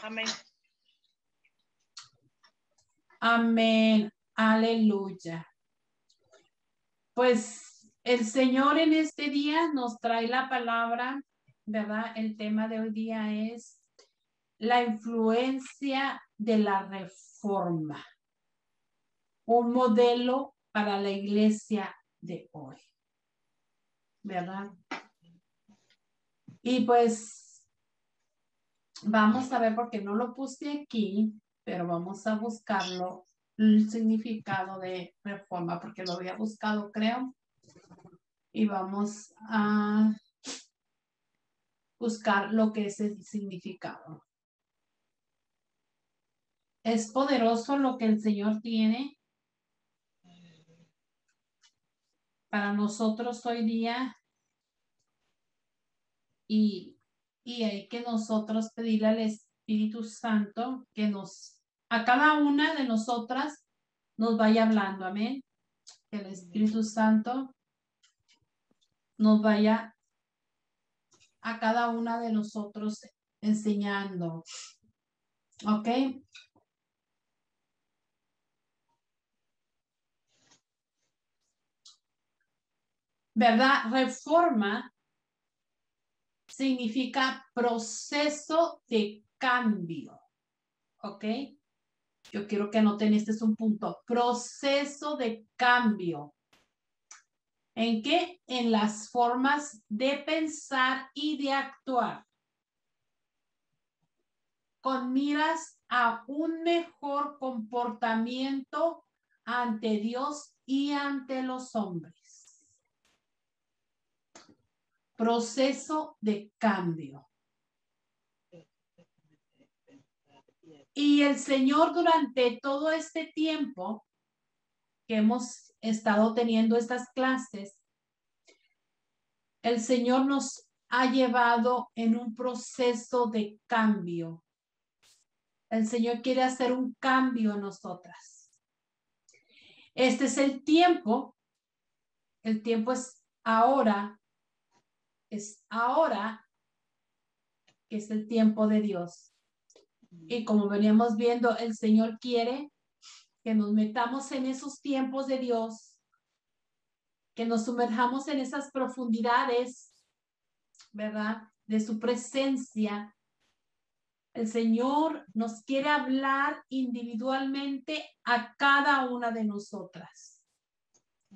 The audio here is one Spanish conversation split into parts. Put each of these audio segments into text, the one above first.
Amén. Amén. Aleluya. Pues el Señor en este día nos trae la palabra, ¿verdad? El tema de hoy día es la influencia de la reforma. Un modelo para la iglesia de hoy, ¿verdad? Y pues vamos a ver, porque no lo puse aquí, pero vamos a buscarlo, el significado de reforma, porque lo había buscado, creo. Y vamos a buscar lo que es el significado. Es poderoso lo que el Señor tiene para nosotros hoy día, y hay que nosotros pedirle al Espíritu Santo que a cada una de nosotras nos vaya hablando, amén. Que el Espíritu Santo nos vaya a cada una de nosotros enseñando, ¿ok? ¿Verdad? Reforma significa proceso de cambio, ¿ok? Yo quiero que anoten, este es un punto, proceso de cambio. ¿En qué? En las formas de pensar y de actuar, con miras a un mejor comportamiento ante Dios y ante los hombres. Proceso de cambio. Y el Señor, durante todo este tiempo que hemos estado teniendo estas clases, el Señor nos ha llevado en un proceso de cambio. El Señor quiere hacer un cambio en nosotras. Este es el tiempo es ahora que es el tiempo de Dios. Y como veníamos viendo, el Señor quiere que nos metamos en esos tiempos de Dios, que nos sumerjamos en esas profundidades, ¿verdad? De su presencia. El Señor nos quiere hablar individualmente a cada una de nosotras.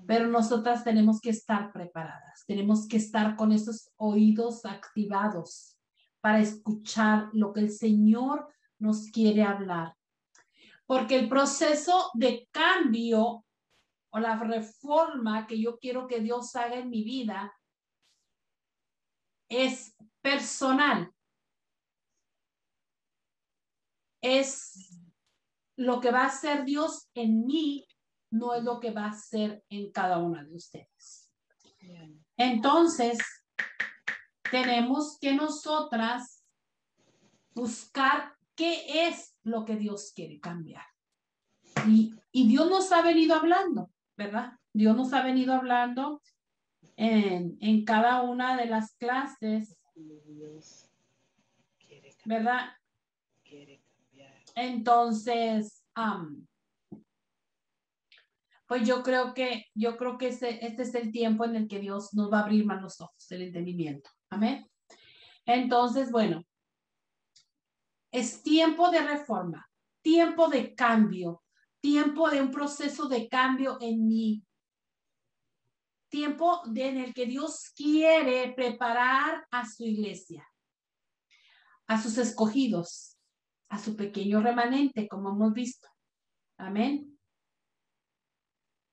Pero nosotras tenemos que estar preparadas, tenemos que estar con esos oídos activados para escuchar lo que el Señor nos quiere hablar. Porque el proceso de cambio o la reforma que yo quiero que Dios haga en mi vida es personal. Es lo que va a hacer Dios en mí, no es lo que va a hacer en cada una de ustedes. Entonces, tenemos que nosotras buscar qué es lo que Dios quiere cambiar. Y Dios nos ha venido hablando, ¿verdad? Dios nos ha venido hablando en cada una de las clases, ¿verdad? Entonces, pues yo creo que este es el tiempo en el que Dios nos va a abrir más los ojos, el entendimiento. Amén. Entonces, bueno, es tiempo de reforma, tiempo de cambio, tiempo de un proceso de cambio en mí, tiempo en el que Dios quiere preparar a su iglesia, a sus escogidos, a su pequeño remanente, como hemos visto. Amén.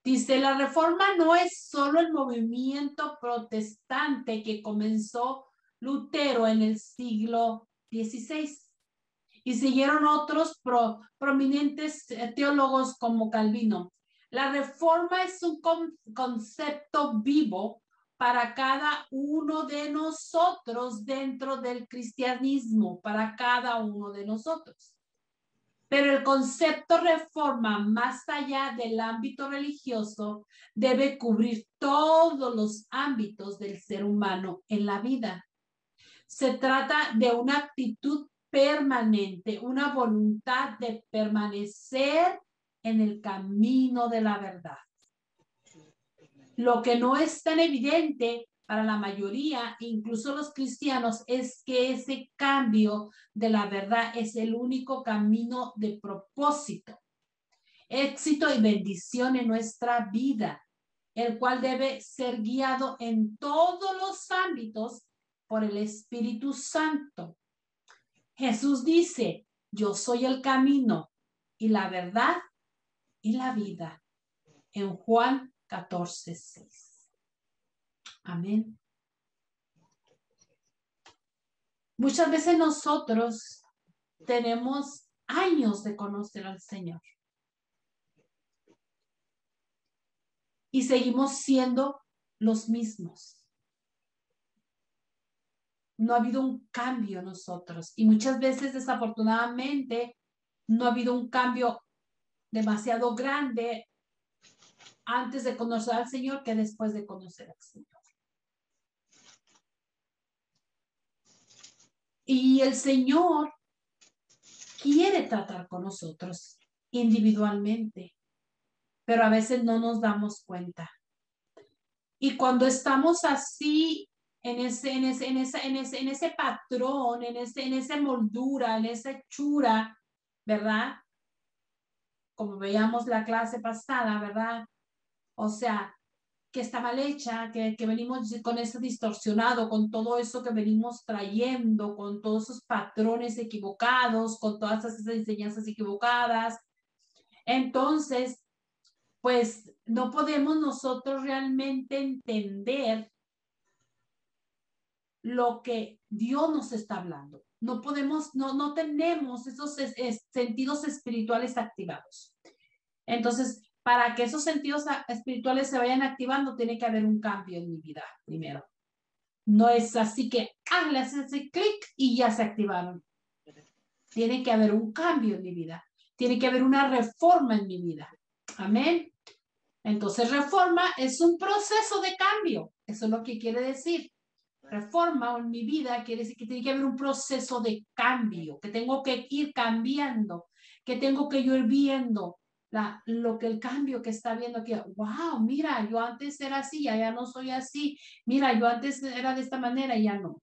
Dice, la reforma no es solo el movimiento protestante que comenzó Lutero en el siglo XVI y siguieron otros prominentes teólogos como Calvino. La reforma es un concepto vivo para cada uno de nosotros dentro del cristianismo, para cada uno de nosotros. Pero el concepto reforma, más allá del ámbito religioso, debe cubrir todos los ámbitos del ser humano en la vida. Se trata de una actitud permanente, una voluntad de permanecer en el camino de la verdad. Lo que no es tan evidente para la mayoría, incluso los cristianos, es que ese cambio de la verdad es el único camino de propósito, éxito y bendición en nuestra vida, el cual debe ser guiado en todos los ámbitos por el Espíritu Santo. Jesús dice, yo soy el camino y la verdad y la vida, en Juan 14:6. Amén. Muchas veces nosotros tenemos años de conocer al Señor y seguimos siendo los mismos. No ha habido un cambio en nosotros y muchas veces, desafortunadamente, no ha habido un cambio demasiado grande antes de conocer al Señor que después de conocer al Señor. Y el Señor quiere tratar con nosotros individualmente, pero a veces no nos damos cuenta. Y cuando estamos así, en ese patrón, en esa moldura, en esa hechura, ¿verdad? Como veíamos la clase pasada, ¿verdad? O sea, que está mal hecha, que venimos con eso distorsionado, con todo eso que venimos trayendo, con todos esos patrones equivocados, con todas esas enseñanzas equivocadas. Entonces, pues no podemos nosotros realmente entender lo que Dios nos está hablando. No podemos, no tenemos esos sentidos espirituales activados. Entonces, para que esos sentidos espirituales se vayan activando, tiene que haber un cambio en mi vida primero. No es así que, le haces ese clic y ya se activaron. Tiene que haber un cambio en mi vida. Tiene que haber una reforma en mi vida. Amén. Entonces, reforma es un proceso de cambio. Eso es lo que quiere decir. Reforma en mi vida quiere decir que tiene que haber un proceso de cambio, que tengo que ir cambiando, que tengo que ir viendo lo que el cambio que está viendo aquí. Wow, mira, yo antes era así, ya no soy así. Mira, yo antes era de esta manera, ya no.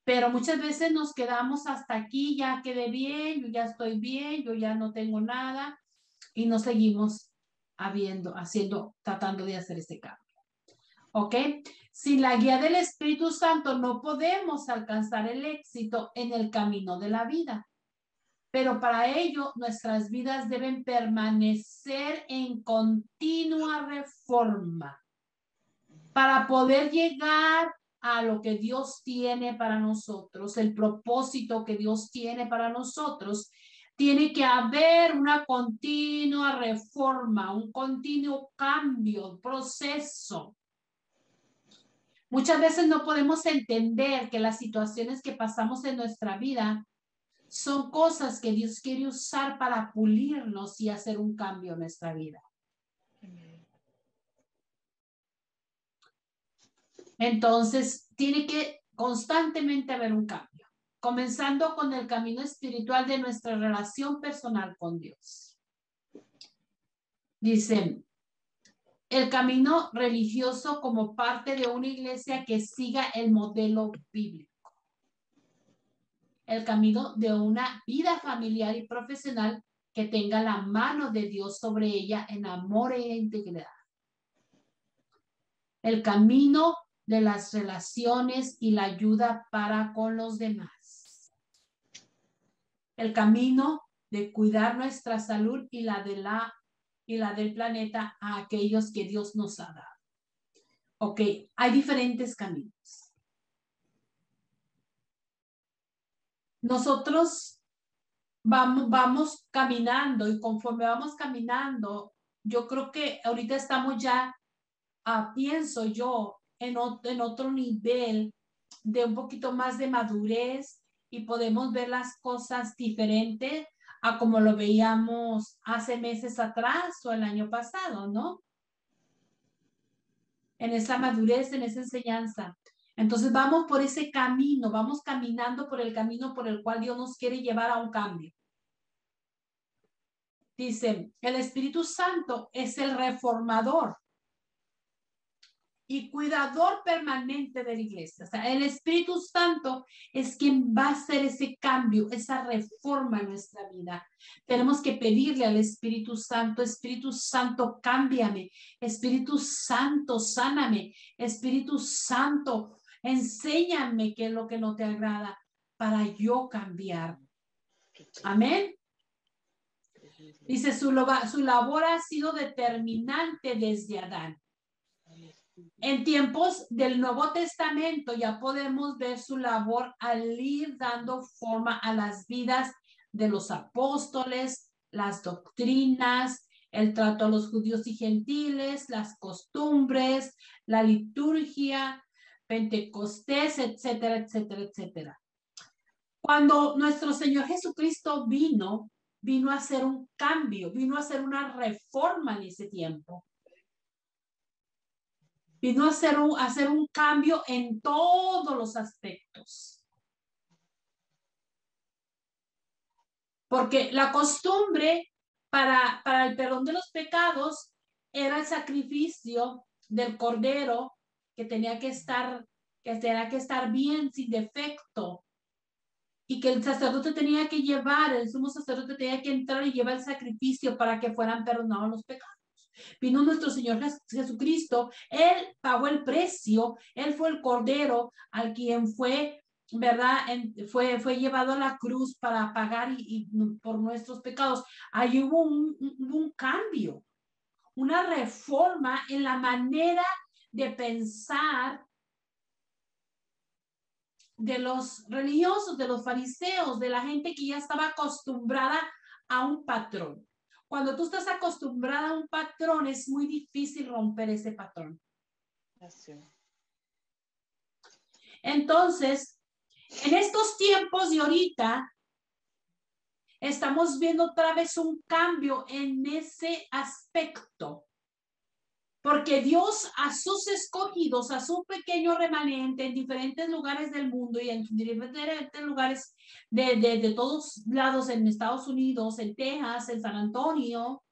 Pero muchas veces nos quedamos hasta aquí, ya quedé bien, yo ya estoy bien, yo ya no tengo nada y no seguimos tratando de hacer ese cambio. ¿Ok? Sin la guía del Espíritu Santo no podemos alcanzar el éxito en el camino de la vida. Pero para ello nuestras vidas deben permanecer en continua reforma para poder llegar a lo que Dios tiene para nosotros, el propósito que Dios tiene para nosotros. Tiene que haber una continua reforma, un continuo cambio, proceso. Muchas veces no podemos entender que las situaciones que pasamos en nuestra vida son cosas que Dios quiere usar para pulirnos y hacer un cambio en nuestra vida. Entonces, tiene que constantemente haber un cambio, comenzando con el camino espiritual de nuestra relación personal con Dios. Dice, el camino religioso como parte de una iglesia que siga el modelo bíblico. El camino de una vida familiar y profesional que tenga la mano de Dios sobre ella en amor e integridad. El camino de las relaciones y la ayuda para con los demás. El camino de cuidar nuestra salud y la del planeta a aquellos que Dios nos ha dado. Ok, hay diferentes caminos. Nosotros vamos caminando y conforme vamos caminando, yo creo que ahorita estamos ya, pienso yo, en otro nivel de un poquito más de madurez y podemos ver las cosas diferente a como lo veíamos hace meses atrás o el año pasado, ¿no? En esa madurez, en esa enseñanza. Entonces vamos por ese camino, vamos caminando por el camino por el cual Dios nos quiere llevar a un cambio. Dice, el Espíritu Santo es el reformador y cuidador permanente de la iglesia. O sea, el Espíritu Santo es quien va a hacer ese cambio, esa reforma en nuestra vida. Tenemos que pedirle al Espíritu Santo, cámbiame. Espíritu Santo, sáname. Espíritu Santo, enséñame qué es lo que no te agrada para yo cambiar. Amén. Dice, su labor ha sido determinante desde Adán. En tiempos del Nuevo Testamento ya podemos ver su labor al ir dando forma a las vidas de los apóstoles, las doctrinas, el trato a los judíos y gentiles, las costumbres, la liturgia, Pentecostés, etcétera, etcétera, etcétera. Cuando nuestro Señor Jesucristo vino a hacer un cambio, vino a hacer una reforma en ese tiempo. Vino a hacer un cambio en todos los aspectos. Porque la costumbre para el perdón de los pecados era el sacrificio del cordero que tenía que estar bien, sin defecto. Y que el sacerdote tenía que llevar, el sumo sacerdote tenía que entrar y llevar el sacrificio para que fueran perdonados los pecados. Vino nuestro Señor Jesucristo, Él pagó el precio, Él fue el cordero al quien fue, ¿verdad? Fue llevado a la cruz para pagar por nuestros pecados. Ahí hubo un cambio, una reforma en la manera de pensar de los religiosos, de los fariseos, de la gente que ya estaba acostumbrada a un patrón. Cuando tú estás acostumbrada a un patrón, es muy difícil romper ese patrón. Entonces, en estos tiempos de ahorita, estamos viendo otra vez un cambio en ese aspecto. Porque Dios a sus escogidos, a su pequeño remanente en diferentes lugares del mundo y en diferentes lugares de todos lados, en Estados Unidos, en Texas, en San Antonio,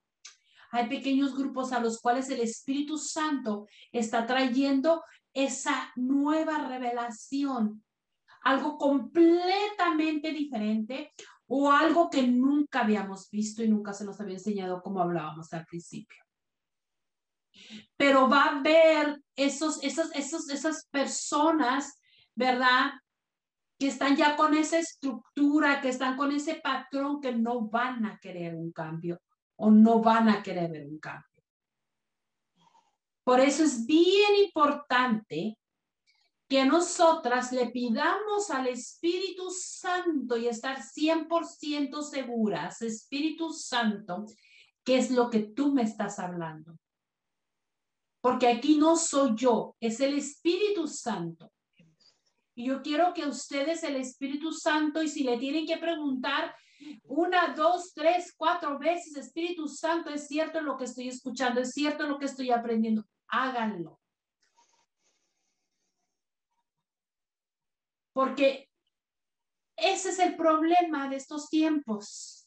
hay pequeños grupos a los cuales el Espíritu Santo está trayendo esa nueva revelación, algo completamente diferente o algo que nunca habíamos visto y nunca se nos había enseñado como hablábamos al principio. Pero va a haber esas personas, ¿verdad? Que están ya con esa estructura, que están con ese patrón, que no van a querer un cambio o no van a querer ver un cambio. Por eso es bien importante que nosotras le pidamos al Espíritu Santo y estar 100% seguras, Espíritu Santo, ¿qué es lo que tú me estás hablando? Porque aquí no soy yo, es el Espíritu Santo. Y yo quiero que ustedes, el Espíritu Santo, y si le tienen que preguntar 1, 2, 3, 4 veces, Espíritu Santo, ¿es cierto lo que estoy escuchando? ¿Es cierto lo que estoy aprendiendo? Háganlo. Porque ese es el problema de estos tiempos.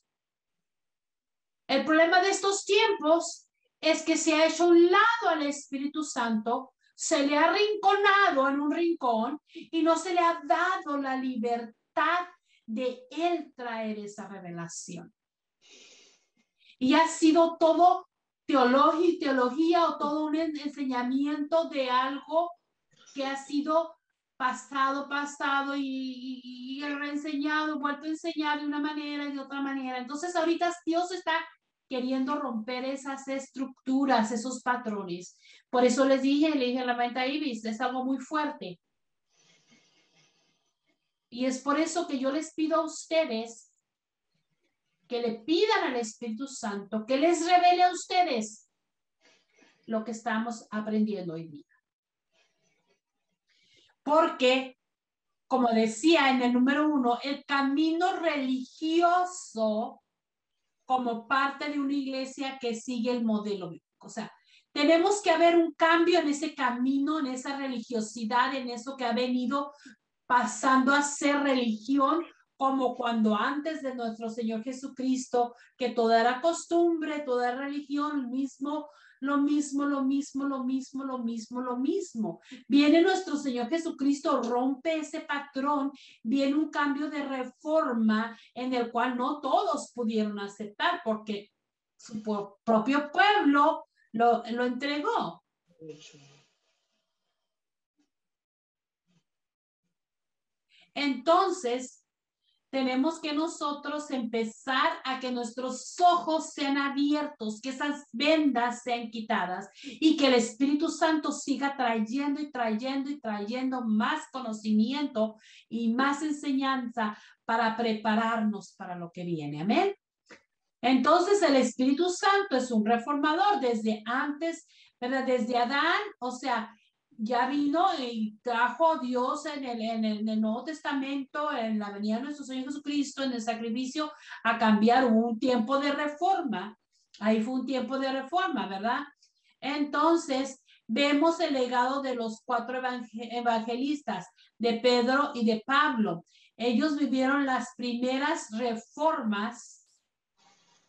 El problema de estos tiempos es que se ha hecho un lado al Espíritu Santo, se le ha arrinconado en un rincón y no se le ha dado la libertad de él traer esa revelación. Y ha sido todo teología o todo un enseñamiento de algo que ha sido pasado y reenseñado, vuelto a enseñar de una manera y de otra manera. Entonces ahorita Dios está queriendo romper esas estructuras, esos patrones. Por eso le dije a la hermana Ibis, es algo muy fuerte. Y es por eso que yo les pido a ustedes que le pidan al Espíritu Santo que les revele a ustedes lo que estamos aprendiendo hoy día. Porque, como decía en el número 1, el camino religioso como parte de una iglesia que sigue el modelo bíblico. O sea, Tenemos que haber un cambio en ese camino, en esa religiosidad, en eso que ha venido pasando a ser religión, como cuando antes de nuestro Señor Jesucristo, que toda era costumbre, toda era religión, lo mismo. Viene nuestro Señor Jesucristo, rompe ese patrón, viene un cambio de reforma en el cual no todos pudieron aceptar porque su propio pueblo lo entregó. Entonces, tenemos que nosotros empezar a que nuestros ojos sean abiertos, que esas vendas sean quitadas y que el Espíritu Santo siga trayendo y trayendo y trayendo más conocimiento y más enseñanza para prepararnos para lo que viene. Amén. Entonces el Espíritu Santo es un reformador desde antes, ¿verdad? Desde Adán, o sea, ya vino y trajo Dios en el Nuevo Testamento, en la venida de nuestro Señor Jesucristo, en el sacrificio, a cambiar un tiempo de reforma. Ahí fue un tiempo de reforma, ¿verdad? Entonces, vemos el legado de los 4 evangelistas, de Pedro y de Pablo. Ellos vivieron las primeras reformas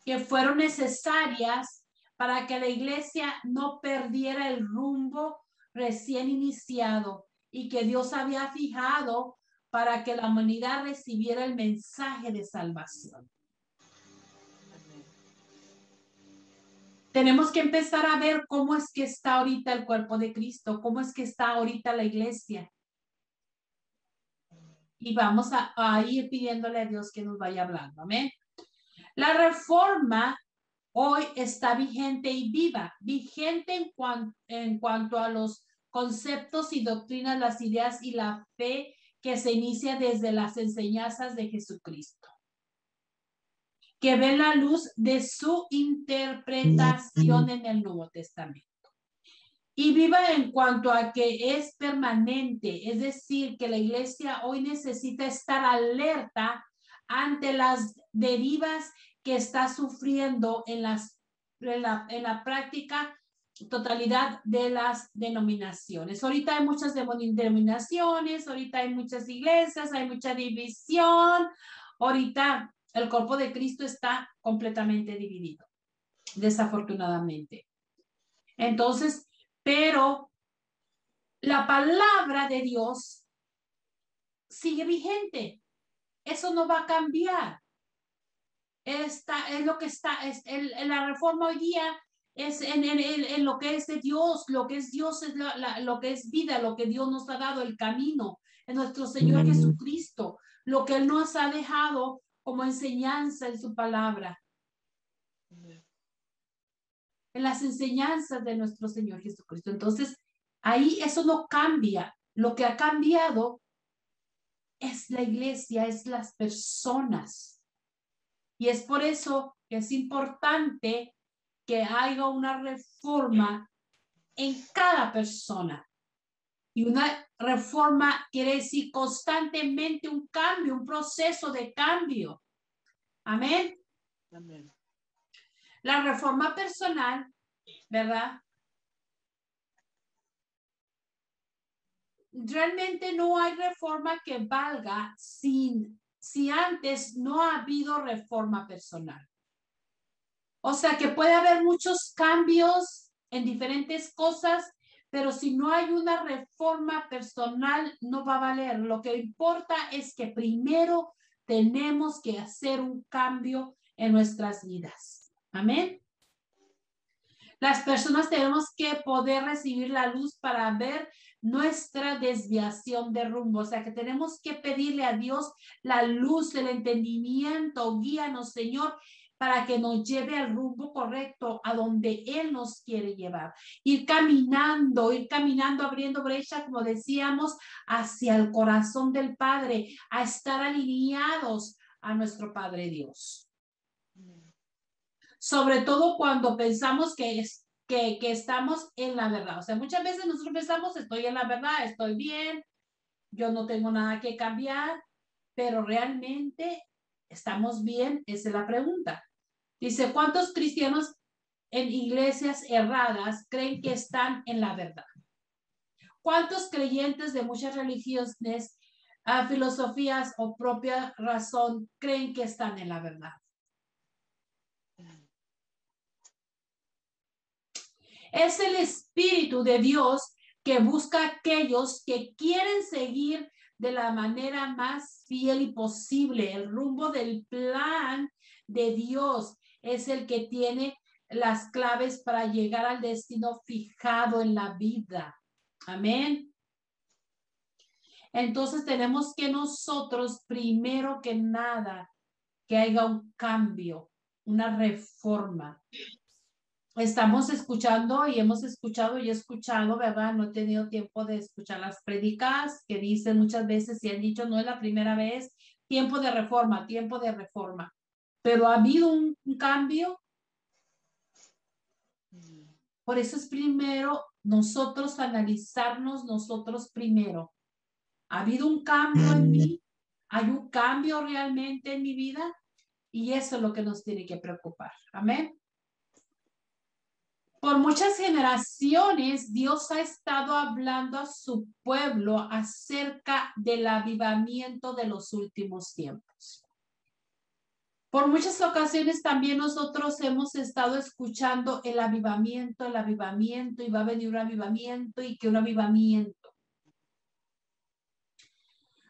que fueron necesarias para que la iglesia no perdiera el rumbo recién iniciado y que Dios había fijado para que la humanidad recibiera el mensaje de salvación. Tenemos que empezar a ver cómo es que está ahorita el cuerpo de Cristo, cómo es que está ahorita la iglesia. Y vamos a ir pidiéndole a Dios que nos vaya hablando. Amén. La reforma hoy está vigente y viva, vigente en cuanto a los conceptos y doctrinas, las ideas y la fe que se inicia desde las enseñanzas de Jesucristo, que ve la luz de su interpretación en el Nuevo Testamento. Y viva en cuanto a que es permanente, es decir, que la iglesia hoy necesita estar alerta ante las derivas que está sufriendo en la práctica totalidad de las denominaciones. Ahorita hay muchas denominaciones, ahorita hay muchas iglesias, hay mucha división. Ahorita el cuerpo de Cristo está completamente dividido, desafortunadamente. Entonces, pero la palabra de Dios sigue vigente. Eso no va a cambiar. Esta es lo que está, en la reforma hoy día es en lo que es de Dios, lo que es Dios es lo que es vida, lo que Dios nos ha dado, el camino, en nuestro Señor Jesucristo, lo que Él nos ha dejado como enseñanza en su palabra. En las enseñanzas de nuestro Señor Jesucristo. Entonces, ahí eso no cambia. Lo que ha cambiado es la iglesia, es las personas. Y es por eso que es importante que haya una reforma en cada persona. Y una reforma quiere decir constantemente un cambio, un proceso de cambio. Amén. Amén. La reforma personal, ¿verdad? Realmente no hay reforma que valga si antes no ha habido reforma personal. O sea que puede haber muchos cambios en diferentes cosas, pero si no hay una reforma personal, no va a valer. Lo que importa es que primero tenemos que hacer un cambio en nuestras vidas. Amén. Las personas tenemos que poder recibir la luz para ver nuestra desviación de rumbo. O sea, que tenemos que pedirle a Dios la luz, el entendimiento. Guíanos, Señor, para que nos lleve al rumbo correcto, a donde Él nos quiere llevar. Ir caminando, abriendo brecha, como decíamos, hacia el corazón del Padre, a estar alineados a nuestro Padre Dios. Sobre todo cuando pensamos que estamos en la verdad. O sea, muchas veces nosotros pensamos, estoy en la verdad, estoy bien, yo no tengo nada que cambiar, pero realmente estamos bien, esa es la pregunta. Dice, ¿cuántos cristianos en iglesias erradas creen que están en la verdad? ¿Cuántos creyentes de muchas religiones, filosofías o propia razón creen que están en la verdad? Es el Espíritu de Dios que busca a aquellos que quieren seguir de la manera más fiel y posible el rumbo del plan de Dios. Es el que tiene las claves para llegar al destino fijado en la vida. Amén. Entonces tenemos que nosotros, primero que nada, que haya un cambio, una reforma. Estamos escuchando y hemos escuchado y he escuchado, ¿verdad? No he tenido tiempo de escuchar las prédicas que dicen muchas veces y han dicho, no es la primera vez, tiempo de reforma, tiempo de reforma. Pero ha habido un cambio. Por eso es primero nosotros analizarnos nosotros primero. ¿Ha habido un cambio en mí? ¿Hay un cambio realmente en mi vida? Y eso es lo que nos tiene que preocupar. Amén. Por muchas generaciones, Dios ha estado hablando a su pueblo acerca del avivamiento de los últimos tiempos. Por muchas ocasiones también nosotros hemos estado escuchando el avivamiento, y va a venir un avivamiento y que un avivamiento.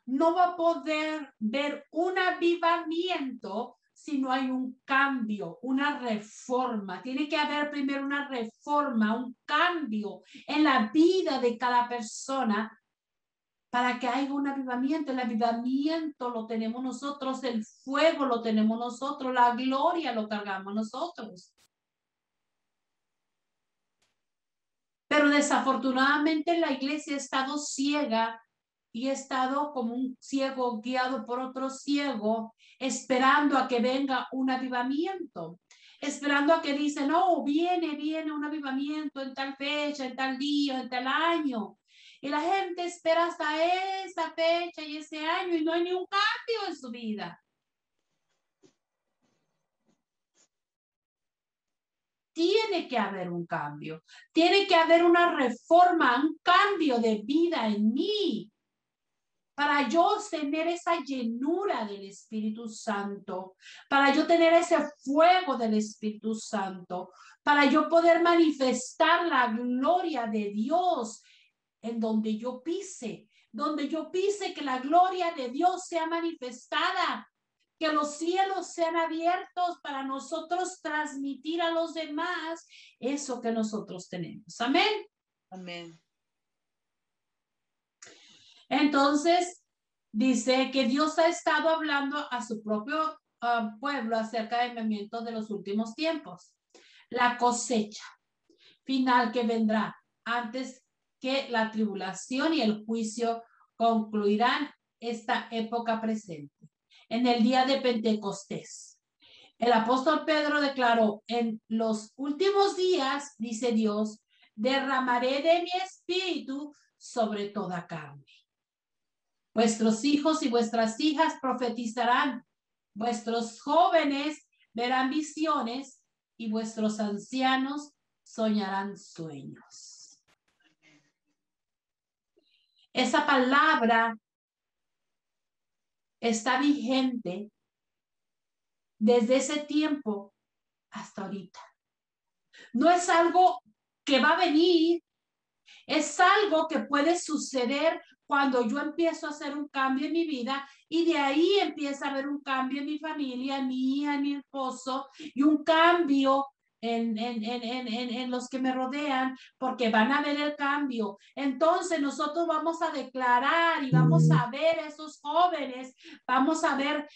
No va a poder ver un avivamiento si no hay un cambio, una reforma. Tiene que haber primero una reforma, un cambio en la vida de cada persona para que haya un avivamiento. El avivamiento lo tenemos nosotros, el fuego lo tenemos nosotros, la gloria lo cargamos nosotros. Pero desafortunadamente la iglesia ha estado ciega y he estado como un ciego guiado por otro ciego, esperando a que venga un avivamiento, esperando a que dice, no, viene un avivamiento en tal fecha, en tal día, en tal año. Y la gente espera hasta esa fecha y ese año y no hay ni un cambio en su vida. Tiene que haber un cambio, tiene que haber una reforma, un cambio de vida en mí, para yo tener esa llenura del Espíritu Santo, para yo tener ese fuego del Espíritu Santo, para yo poder manifestar la gloria de Dios en donde yo pise, que la gloria de Dios sea manifestada, que los cielos sean abiertos para nosotros transmitir a los demás eso que nosotros tenemos. Amén. Amén. Entonces, dice que Dios ha estado hablando a su propio pueblo acerca del movimiento de los últimos tiempos. La cosecha final que vendrá antes que la tribulación y el juicio concluirán esta época presente. En el día de Pentecostés, el apóstol Pedro declaró, en los últimos días, dice Dios, derramaré de mi espíritu sobre toda carne. Vuestros hijos y vuestras hijas profetizarán, vuestros jóvenes verán visiones y vuestros ancianos soñarán sueños. Esa palabra está vigente desde ese tiempo hasta ahorita. No es algo que va a venir, es algo que puede suceder cuando yo empiezo a hacer un cambio en mi vida y de ahí empieza a haber un cambio en mi familia, en mi hija, en mi esposo y un cambio en los que me rodean, porque van a ver el cambio. Entonces nosotros vamos a declarar y vamos a ver a esos jóvenes, vamos a ver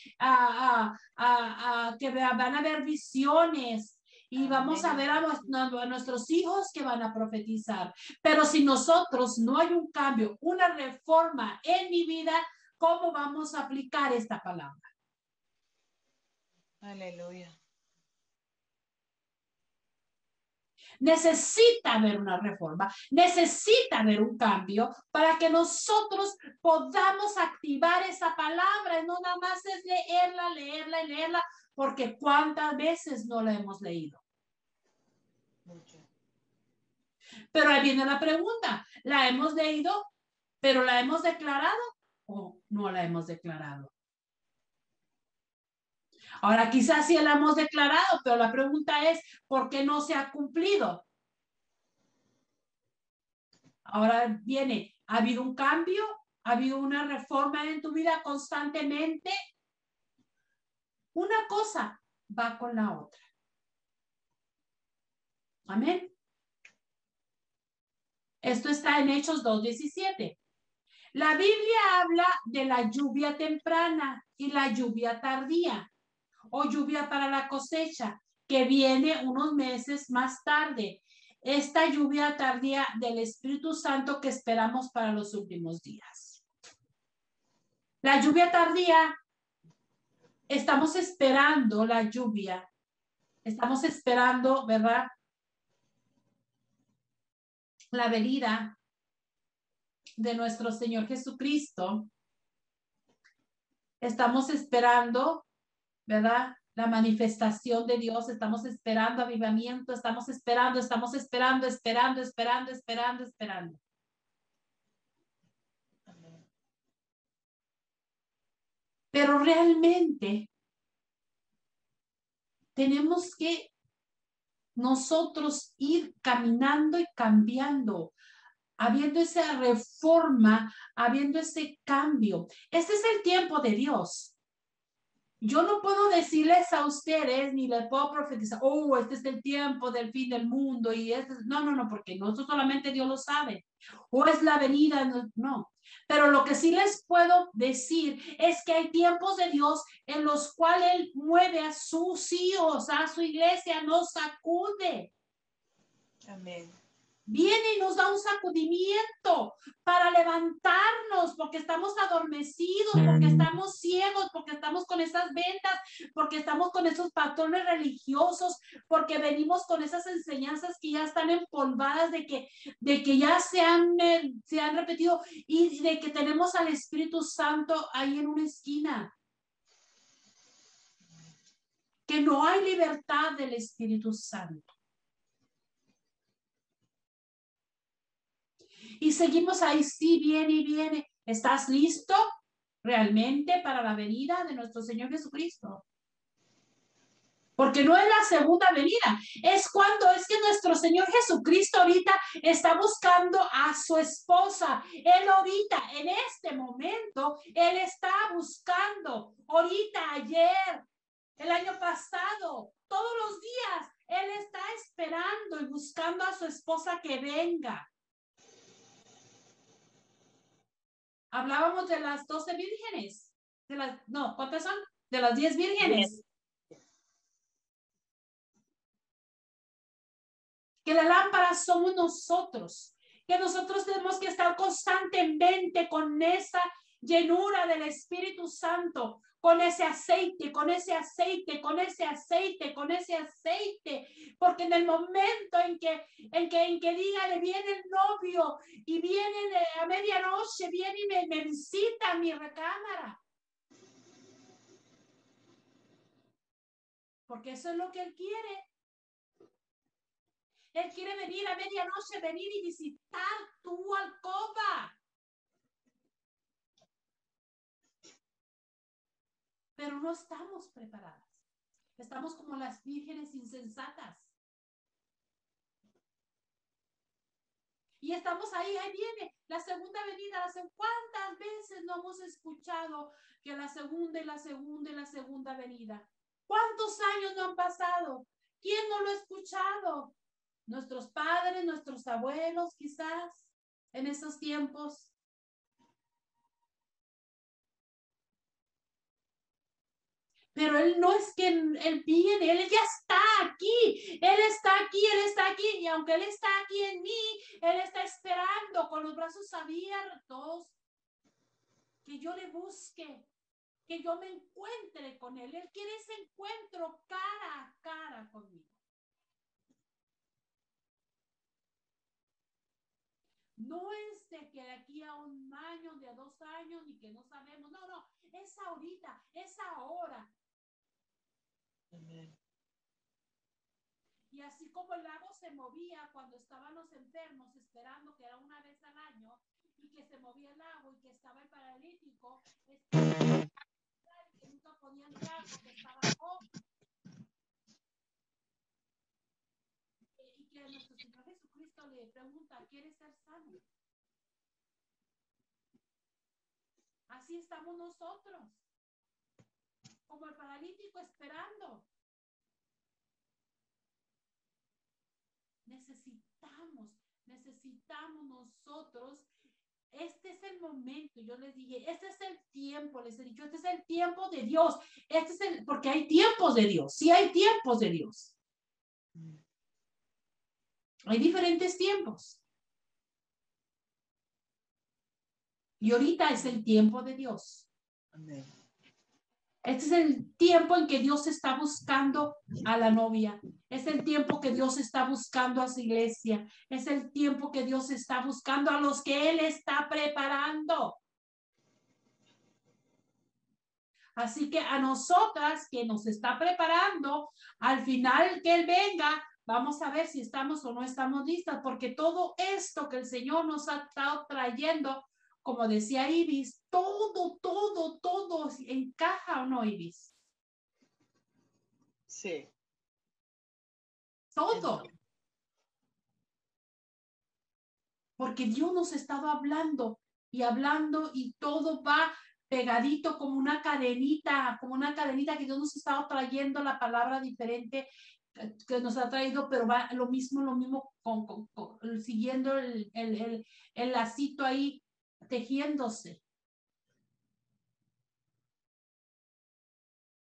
que van a ver visiones. Y vamos a ver a nuestros hijos que van a profetizar. Pero si nosotros no hay un cambio, una reforma en mi vida, ¿cómo vamos a aplicar esta palabra? Aleluya. Necesita haber una reforma, necesita haber un cambio para que nosotros podamos activar esa palabra. No nada más es leerla, porque cuántas veces no la hemos leído. Pero ahí viene la pregunta, ¿la hemos leído, pero la hemos declarado o no la hemos declarado? Ahora, quizás sí la hemos declarado, pero la pregunta es, ¿por qué no se ha cumplido? Ahora viene, ¿ha habido un cambio? ¿Ha habido una reforma en tu vida constantemente? Una cosa va con la otra. Amén. Esto está en Hechos 2:17. La Biblia habla de la lluvia temprana y la lluvia tardía o lluvia para la cosecha que viene unos meses más tarde. Esta lluvia tardía del Espíritu Santo que esperamos para los últimos días. La lluvia tardía, estamos esperando la lluvia. Estamos esperando, ¿verdad? La venida de nuestro Señor Jesucristo. Estamos esperando, ¿verdad? La manifestación de Dios, estamos esperando avivamiento, estamos esperando, esperando. Pero realmente tenemos que nosotros ir caminando y cambiando, habiendo esa reforma, habiendo ese cambio. Este es el tiempo de Dios. Yo no puedo decirles a ustedes, ni les puedo profetizar, oh, este es el tiempo del fin del mundo y este es... No, porque no solamente Dios lo sabe. O es la venida, no. Pero lo que sí les puedo decir es que hay tiempos de Dios en los cuales Él mueve a sus hijos, a su iglesia, nos sacude. Amén. Viene y nos da un sacudimiento para levantarnos porque estamos adormecidos, porque estamos ciegos, porque estamos con esas vendas, porque estamos con esos patrones religiosos, porque venimos con esas enseñanzas que ya están empolvadas de que ya se han repetido y de que tenemos al Espíritu Santo ahí en una esquina. Que no hay libertad del Espíritu Santo. Y seguimos ahí, sí, viene y viene. ¿Estás listo realmente para la venida de nuestro Señor Jesucristo? Porque no es la segunda venida, es cuando es que nuestro Señor Jesucristo ahorita está buscando a su esposa. Él ahorita, en este momento, Él está buscando, ahorita, ayer, el año pasado, todos los días, Él está esperando y buscando a su esposa que venga. Hablábamos de las 12 vírgenes. No, ¿cuántas son? De las 10 vírgenes. 10. Que la lámpara somos nosotros. Que nosotros tenemos que estar constantemente con esa llenura del Espíritu Santo, con ese aceite, porque en el momento en que diga, viene el novio y viene a medianoche, viene y me visita en mi recámara. Porque eso es lo que Él quiere. Él quiere venir a medianoche, venir y visitar tu alcoba. Pero no estamos preparadas. Estamos como las vírgenes insensatas. Y estamos ahí viene la segunda venida. ¿Cuántas veces no hemos escuchado que la segunda y la segunda y la segunda venida? ¿Cuántos años no han pasado? ¿Quién no lo ha escuchado? Nuestros padres, nuestros abuelos, quizás, en esos tiempos. Pero Él no es que Él viene, Él ya está aquí, Él está aquí, y aunque Él está aquí en mí, Él está esperando con los brazos abiertos que yo le busque, que yo me encuentre con Él. Él quiere ese encuentro cara a cara conmigo. No es de que de aquí a un año, de a 2 años, ni que no sabemos. No, es ahorita, es ahora. Amén. Y así como el lago se movía cuando estaban los enfermos esperando, que era una vez al año, y que se movía el lago y que estaba el paralítico, que nunca podía entrar porque estaba cojo. Y que nuestro Señor Jesucristo le pregunta, ¿quieres ser sano? Así estamos nosotros, como el paralítico esperando. Necesitamos nosotros. Este es el momento, yo les dije, este es el tiempo, les he dicho, este es el tiempo de Dios, porque hay tiempos de Dios, sí hay tiempos de Dios. Hay diferentes tiempos. Y ahorita es el tiempo de Dios. Amén. Este es el tiempo en que Dios está buscando a la novia. Es el tiempo que Dios está buscando a su iglesia. Es el tiempo que Dios está buscando a los que Él está preparando. Así que a nosotras que nos está preparando, al final que Él venga, vamos a ver si estamos o no estamos listas, porque todo esto que el Señor nos ha estado trayendo, como decía Ibis, todo encaja, ¿o no, Ibis? Sí. Todo. Porque Dios nos ha estado hablando y todo va pegadito como una cadenita que Dios nos ha estado trayendo la palabra diferente que nos ha traído, pero va lo mismo, siguiendo el lacito ahí, tejiéndose.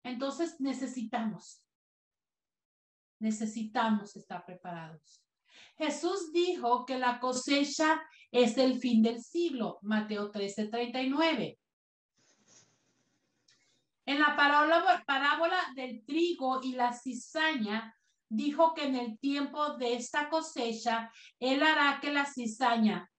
Entonces necesitamos estar preparados. Jesús dijo que la cosecha es el fin del siglo, Mateo 13:39. En la parábola del trigo y la cizaña, dijo que en el tiempo de esta cosecha, Él hará que la cizaña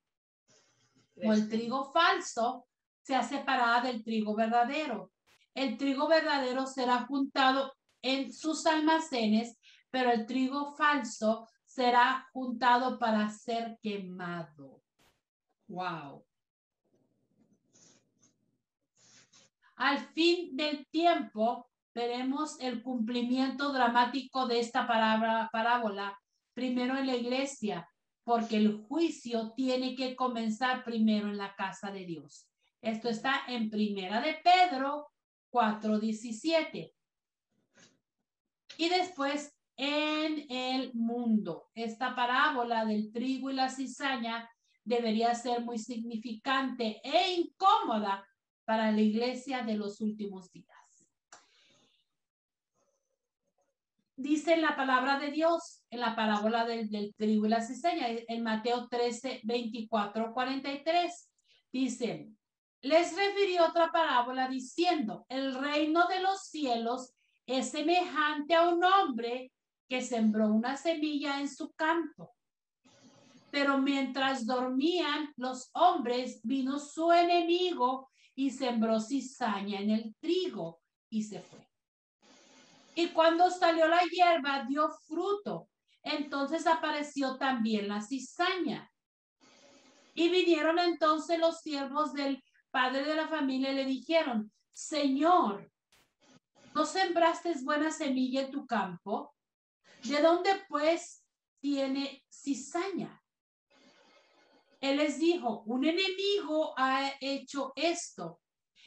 o el trigo falso sea separada del trigo verdadero. El trigo verdadero será juntado en sus almacenes, pero el trigo falso será juntado para ser quemado. Wow. Al fin del tiempo, veremos el cumplimiento dramático de esta parábola, primero en la iglesia, porque el juicio tiene que comenzar primero en la casa de Dios. Esto está en Primera de Pedro 4:17. Y después en el mundo. Esta parábola del trigo y la cizaña debería ser muy significante e incómoda para la iglesia de los últimos días. Dice la palabra de Dios en la parábola del trigo y la cizaña, en Mateo 13:24-43, dice, les refirió otra parábola diciendo, el reino de los cielos es semejante a un hombre que sembró una semilla en su campo. Pero mientras dormían los hombres, vino su enemigo y sembró cizaña en el trigo y se fue. Y cuando salió la hierba, dio fruto. Entonces apareció también la cizaña. Y vinieron entonces los siervos del padre de la familia y le dijeron, Señor, ¿no sembraste buena semilla en tu campo? ¿De dónde pues tiene cizaña? Él les dijo, un enemigo ha hecho esto.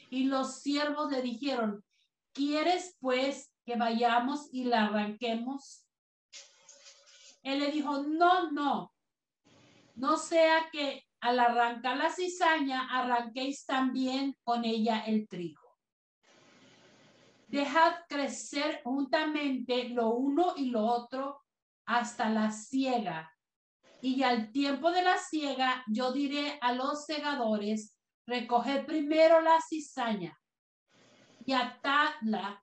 Y los siervos le dijeron, ¿quieres pues que vayamos y la arranquemos? Él le dijo, no sea que al arrancar la cizaña arranquéis también con ella el trigo. Dejad crecer juntamente lo uno y lo otro hasta la siega. Y al tiempo de la siega, yo diré a los segadores, recoged primero la cizaña y atadla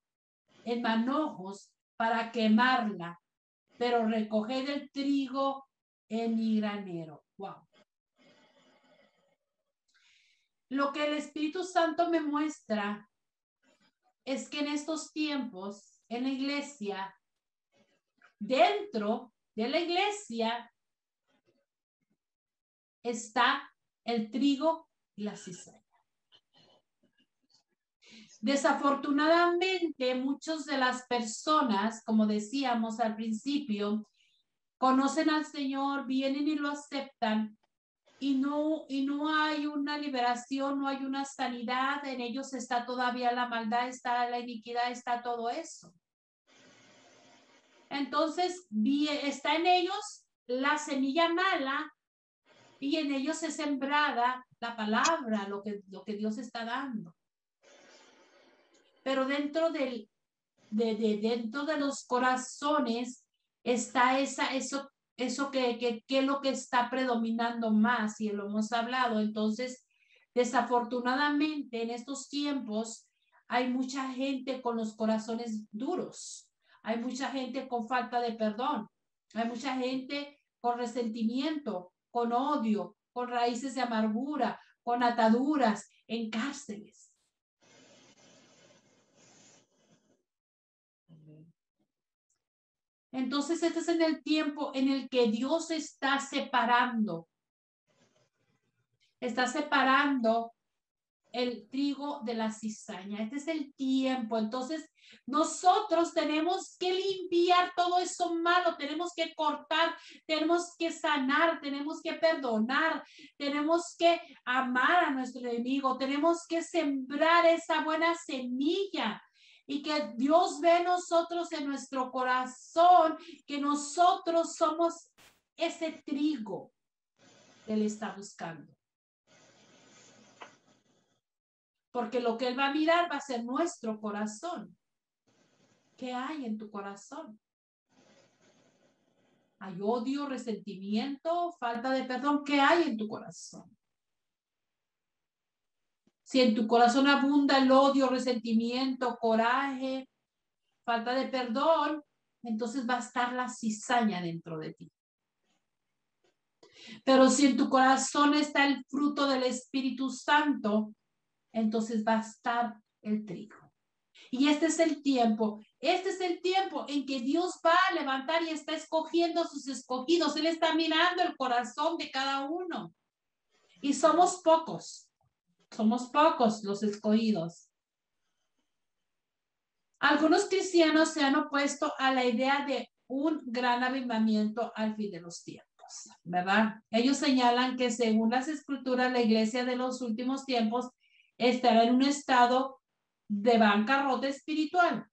en manojos para quemarla, pero recoged el trigo en mi granero. Wow. Lo que el Espíritu Santo me muestra es que en estos tiempos, en la iglesia, dentro de la iglesia está el trigo y la cizaña. Desafortunadamente, muchas de las personas, como decíamos al principio, conocen al Señor, vienen y lo aceptan, y no hay una liberación, no hay una sanidad. En ellos está todavía la maldad, está la iniquidad, está todo eso. Entonces, está en ellos la semilla mala, y en ellos es sembrada la palabra, lo que Dios está dando. Pero dentro dentro de los corazones está eso que es lo que está predominando más, y lo hemos hablado. Entonces, desafortunadamente, en estos tiempos hay mucha gente con los corazones duros, hay mucha gente con falta de perdón, hay mucha gente con resentimiento, con odio, con raíces de amargura, con ataduras, en cárceles. Entonces, este es en el tiempo en el que Dios está separando el trigo de la cizaña. Este es el tiempo. Entonces, nosotros tenemos que limpiar todo eso malo, tenemos que cortar, tenemos que sanar, tenemos que perdonar, tenemos que amar a nuestro enemigo, tenemos que sembrar esa buena semilla. Y que Dios ve nosotros en nuestro corazón, que nosotros somos ese trigo que Él está buscando. Porque lo que Él va a mirar va a ser nuestro corazón. ¿Qué hay en tu corazón? ¿Hay odio, resentimiento, falta de perdón? ¿Qué hay en tu corazón? Si en tu corazón abunda el odio, resentimiento, coraje, falta de perdón, entonces va a estar la cizaña dentro de ti. Pero si en tu corazón está el fruto del Espíritu Santo, entonces va a estar el trigo. Y este es el tiempo en que Dios va a levantar y está escogiendo a sus escogidos. Él está mirando el corazón de cada uno. Y somos pocos los escogidos. Algunos cristianos se han opuesto a la idea de un gran avivamiento al fin de los tiempos, ¿verdad? Ellos señalan que según las escrituras, la iglesia de los últimos tiempos estará en un estado de bancarrota espiritual,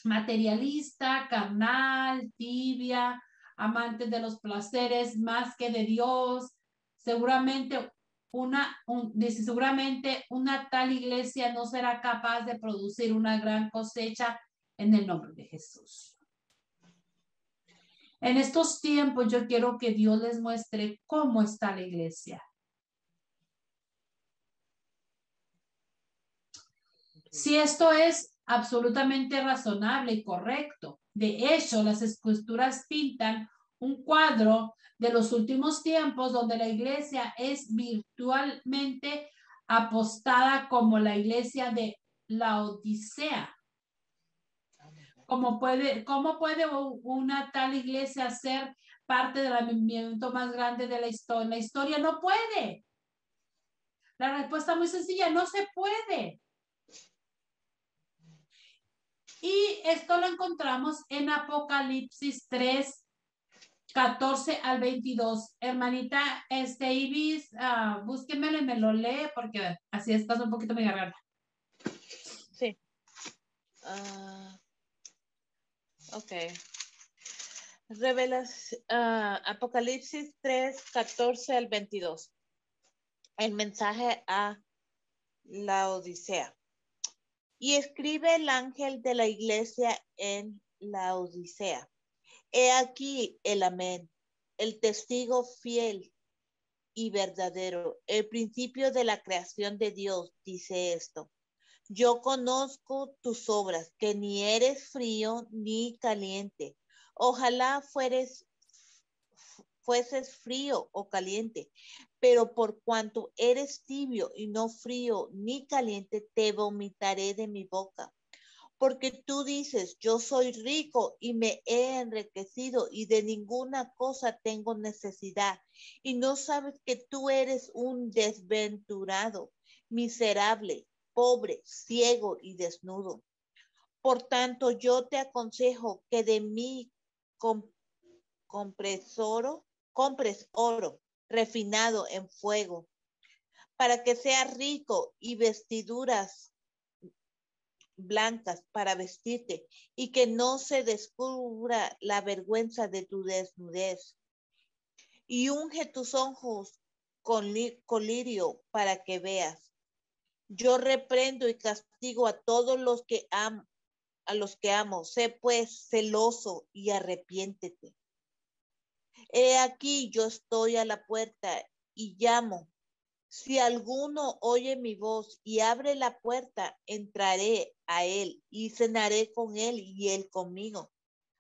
materialista, carnal, tibia, amante de los placeres más que de Dios. Seguramente seguramente una tal iglesia no será capaz de producir una gran cosecha en el nombre de Jesús. En estos tiempos yo quiero que Dios les muestre cómo está la iglesia. Si esto es absolutamente razonable y correcto. De hecho, las escrituras pintan un cuadro de los últimos tiempos donde la iglesia es virtualmente apostada como la iglesia de Laodicea. ¿Cómo puede una tal iglesia ser parte del movimiento más grande de la historia? La historia no puede. La respuesta muy sencilla, no se puede. Y esto lo encontramos en Apocalipsis 3, 14 al 22. Hermanita Ibis, búsquemelo y me lo lee porque así estás un poquito mi garganta. Sí. Ok. Apocalipsis 3, 14 al 22. El mensaje a la Odisea. Y escribe el ángel de la iglesia en la Odisea. He aquí el amén, el testigo fiel y verdadero, el principio de la creación de Dios, dice esto. Yo conozco tus obras, que ni eres frío ni caliente. Ojalá fueses frío o caliente, pero por cuanto eres tibio y no frío ni caliente, te vomitaré de mi boca. Porque tú dices, yo soy rico y me he enriquecido y de ninguna cosa tengo necesidad. Y no sabes que tú eres un desventurado, miserable, pobre, ciego y desnudo. Por tanto, yo te aconsejo que de mí compres oro refinado en fuego, para que seas rico, y vestiduras blancas para vestirte, y que no se descubra la vergüenza de tu desnudez. Y unge tus ojos con lirio para que veas. Yo reprendo y castigo a todos los que amo. Sé pues celoso y arrepiéntete. He aquí, yo estoy a la puerta y llamo. Si alguno oye mi voz y abre la puerta, entraré a él y cenaré con él y él conmigo.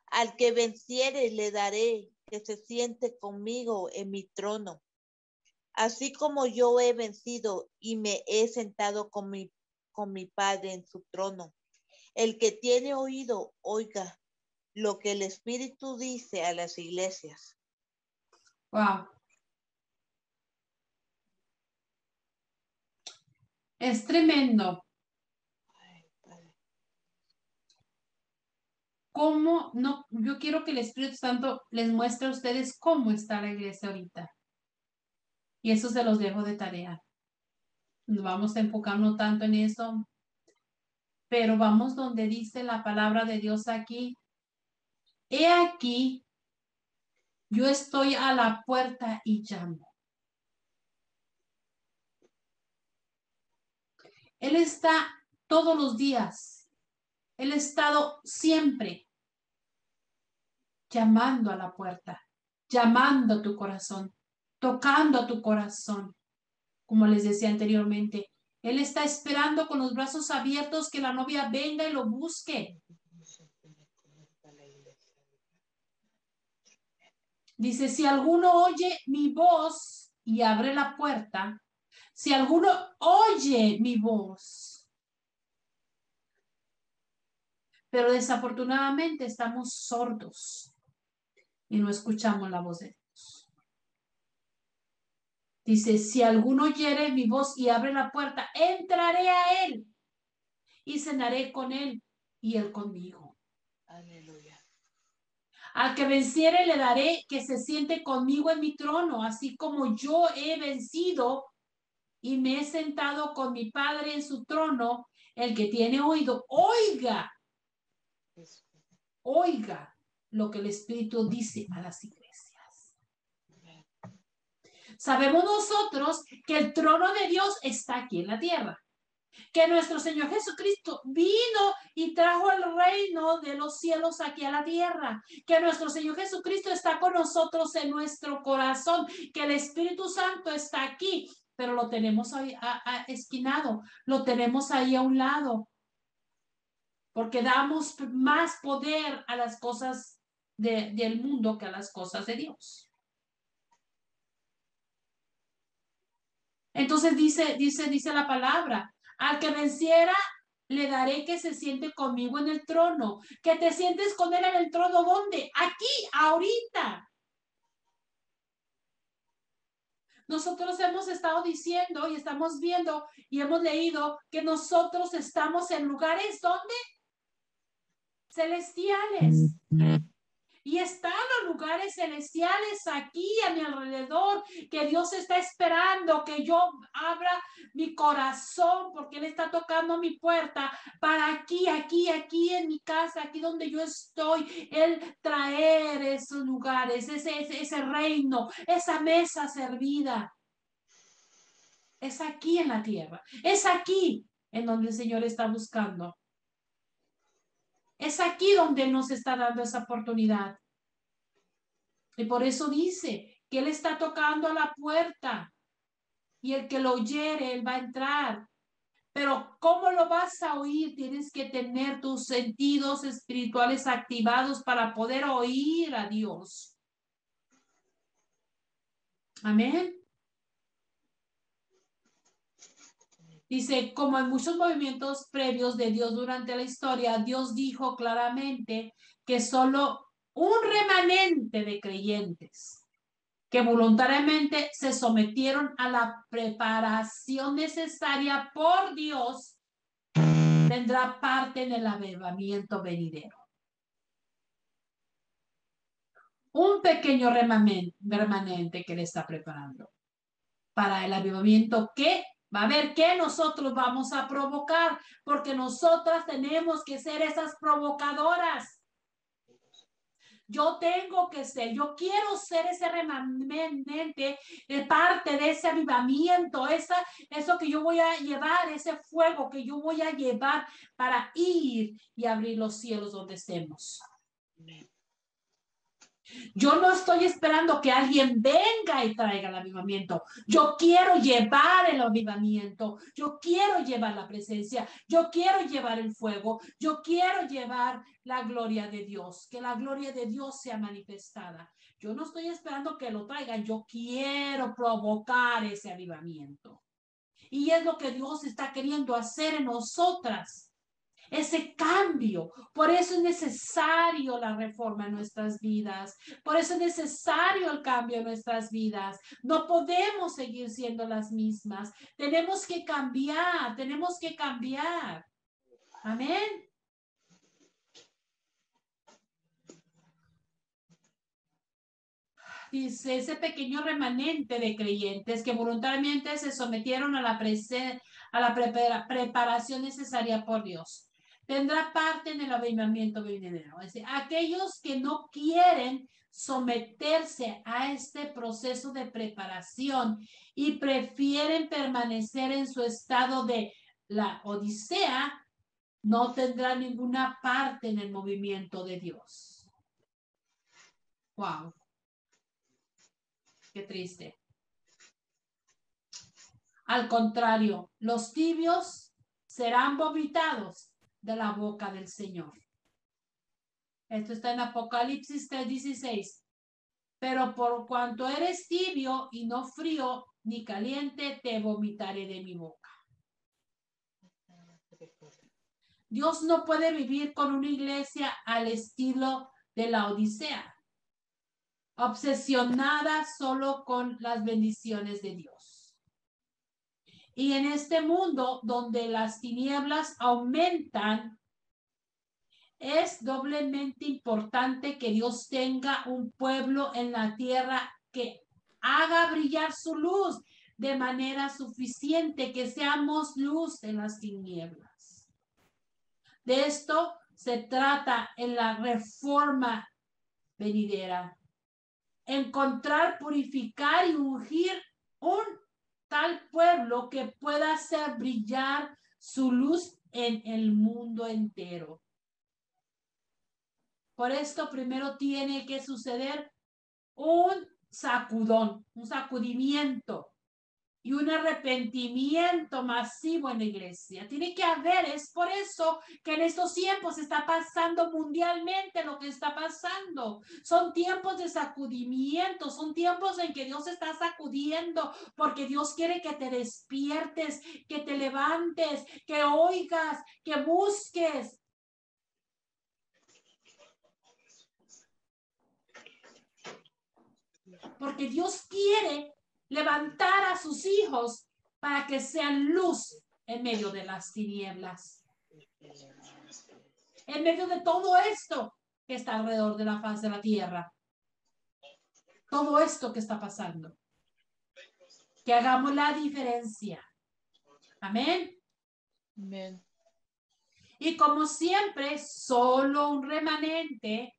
Al que venciere le daré que se siente conmigo en mi trono, así como yo he vencido y me he sentado con mi Padre en su trono. El que tiene oído, oiga lo que el Espíritu dice a las iglesias. Wow. Es tremendo. ¿Cómo no? Yo quiero que el Espíritu Santo les muestre a ustedes cómo está la iglesia ahorita. Y eso se los dejo de tarea. Nos vamos a enfocarnos tanto en eso, pero vamos donde dice la palabra de Dios aquí. He aquí, yo estoy a la puerta y llamo. Él está todos los días. Él ha estado siempre llamando a la puerta, llamando a tu corazón, tocando a tu corazón. Como les decía anteriormente, Él está esperando con los brazos abiertos que la novia venga y lo busque. Dice, si alguno oye mi voz y abre la puerta, si alguno oye mi voz, pero desafortunadamente estamos sordos y no escuchamos la voz de Dios. Dice, si alguno oyere mi voz y abre la puerta, entraré a él y cenaré con él y él conmigo. Aleluya. Al que venciere le daré que se siente conmigo en mi trono, así como yo he vencido y me he sentado con mi Padre en su trono. El que tiene oído, oiga lo que el Espíritu dice a las iglesias. Sabemos nosotros que el trono de Dios está aquí en la tierra, que nuestro Señor Jesucristo vino y trajo el reino de los cielos aquí a la tierra, que nuestro Señor Jesucristo está con nosotros en nuestro corazón, que el Espíritu Santo está aquí, pero lo tenemos ahí esquinado, lo tenemos ahí a un lado, porque damos más poder a las cosas del mundo que a las cosas de Dios. Entonces dice la palabra, al que venciera le daré que se siente conmigo en el trono. Que te sientes con él en el trono, ¿dónde? Aquí, ahorita. Nosotros hemos estado diciendo y estamos viendo y hemos leído que nosotros estamos en lugares ¿dónde? Celestiales. Y están los lugares celestiales aquí a mi alrededor, que Dios está esperando que yo abra mi corazón, porque Él está tocando mi puerta para aquí en mi casa, aquí donde yo estoy, Él traer esos lugares, ese reino, esa mesa servida. Es aquí en la tierra, es aquí en donde el Señor está buscando. Es aquí donde Él nos está dando esa oportunidad. Y por eso dice que Él está tocando a la puerta y el que lo oyere, Él va a entrar. Pero ¿cómo lo vas a oír? Tienes que tener tus sentidos espirituales activados para poder oír a Dios. Amén. Dice, como en muchos movimientos previos de Dios durante la historia, Dios dijo claramente que solo un remanente de creyentes que voluntariamente se sometieron a la preparación necesaria por Dios tendrá parte en el avivamiento venidero. Un pequeño remanente que le está preparando para el avivamiento que va a ver que nosotros vamos a provocar, porque nosotras tenemos que ser esas provocadoras. Yo tengo que ser, yo quiero ser ese remanente, parte de ese avivamiento, eso que yo voy a llevar, ese fuego que yo voy a llevar para ir y abrir los cielos donde estemos. Yo no estoy esperando que alguien venga y traiga el avivamiento. Yo quiero llevar el avivamiento. Yo quiero llevar la presencia. Yo quiero llevar el fuego. Yo quiero llevar la gloria de Dios. Que la gloria de Dios sea manifestada. Yo no estoy esperando que lo traigan. Yo quiero provocar ese avivamiento. Y es lo que Dios está queriendo hacer en nosotras. Ese cambio. Por eso es necesario la reforma en nuestras vidas. Por eso es necesario el cambio en nuestras vidas. No podemos seguir siendo las mismas. Tenemos que cambiar. Tenemos que cambiar. Amén. Dice, ese pequeño remanente de creyentes que voluntariamente se sometieron a la preparación necesaria por Dios tendrá parte en el avivamiento venidero. Es decir, aquellos que no quieren someterse a este proceso de preparación y prefieren permanecer en su estado de la odisea, no tendrán ninguna parte en el movimiento de Dios. Wow. Qué triste. Al contrario, los tibios serán vomitados de la boca del Señor. Esto está en Apocalipsis 3:16. Pero por cuanto eres tibio y no frío ni caliente, te vomitaré de mi boca. Dios no puede vivir con una iglesia al estilo de la Odisea, obsesionada solo con las bendiciones de Dios. Y en este mundo donde las tinieblas aumentan, es doblemente importante que Dios tenga un pueblo en la tierra que haga brillar su luz de manera suficiente, que seamos luz en las tinieblas. De esto se trata en la reforma venidera. Encontrar, purificar y ungir un tal pueblo que pueda hacer brillar su luz en el mundo entero. Por esto primero tiene que suceder un sacudón, un sacudimiento y un arrepentimiento masivo en la iglesia. Tiene que haber, es por eso que en estos tiempos está pasando mundialmente lo que está pasando. Son tiempos de sacudimiento, son tiempos en que Dios está sacudiendo porque Dios quiere que te despiertes, que te levantes, que oigas, que busques. Porque Dios quiere levantar a sus hijos para que sean luz en medio de las tinieblas. En medio de todo esto que está alrededor de la faz de la tierra. Todo esto que está pasando. Que hagamos la diferencia. Amén. Amén. Y como siempre, solo un remanente